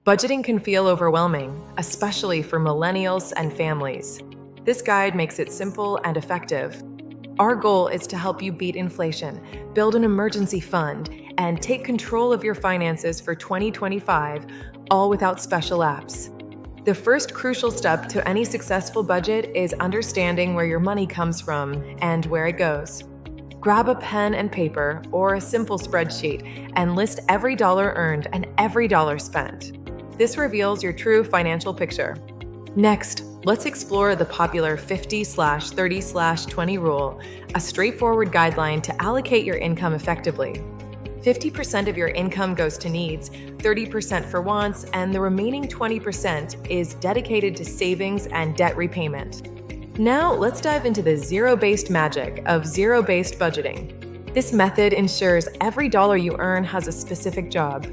Budgeting can feel overwhelming, especially for millennials and families. This guide makes it simple and effective. Our goal is to help you beat inflation, build an emergency fund, and take control of your finances for 2025, all without special apps. The first crucial step to any successful budget is understanding where your money comes from and where it goes. Grab a pen and paper or a simple spreadsheet and list every dollar earned and every dollar spent. This reveals your true financial picture. Next, let's explore the popular 50/30/20 rule, a straightforward guideline to allocate your income effectively. 50% of your income goes to needs, 30% for wants, and the remaining 20% is dedicated to savings and debt repayment. Now, let's dive into the zero-based magic of zero-based budgeting. This method ensures every dollar you earn has a specific job.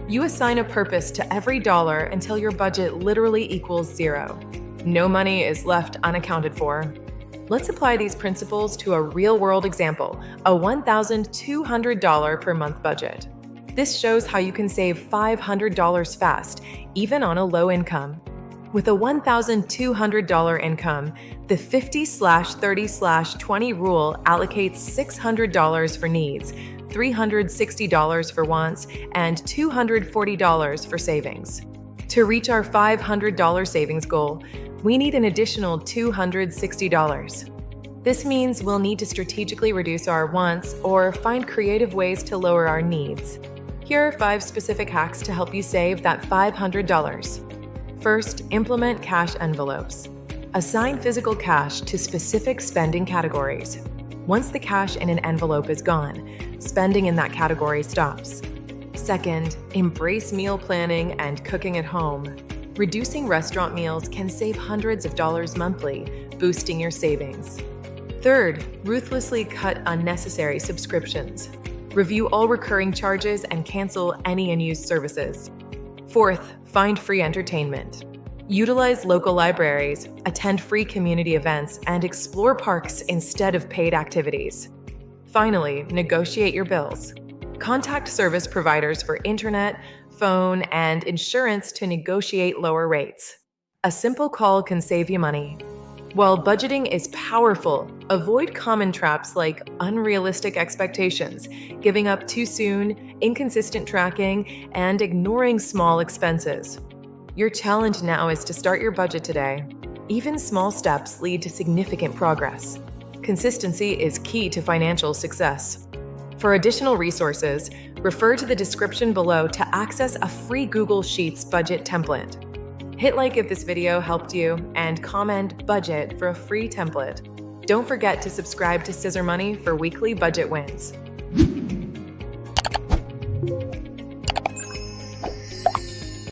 You assign a purpose to every dollar until your budget literally equals zero. No money is left unaccounted for. Let's apply these principles to a real-world example, a $1,200 per month budget. This shows how you can save $500 fast, even on a low income. With a $1,200 income, the 50/30/20 rule allocates $600 for needs, $360 for wants, and $240 for savings. To reach our $500 savings goal, we need an additional $260. This means we'll need to strategically reduce our wants or find creative ways to lower our needs. Here are 5 specific hacks to help you save that $500. First, implement cash envelopes. Assign physical cash to specific spending categories. Once the cash in an envelope is gone, spending in that category stops. Second, embrace meal planning and cooking at home. Reducing restaurant meals can save hundreds of dollars monthly, boosting your savings. Third, ruthlessly cut unnecessary subscriptions. Review all recurring charges and cancel any unused services. Fourth, find free entertainment. Utilize local libraries, attend free community events, and explore parks instead of paid activities. Finally, negotiate your bills. Contact service providers for internet, phone, and insurance to negotiate lower rates. A simple call can save you money. While budgeting is powerful, avoid common traps like unrealistic expectations, giving up too soon, inconsistent tracking, and ignoring small expenses. Your challenge now is to start your budget today. Even small steps lead to significant progress. Consistency is key to financial success. For additional resources, refer to the description below to access a free Google Sheets budget template. Hit like if this video helped you and comment budget for a free template. Don't forget to subscribe to Scissor Money for weekly budget wins.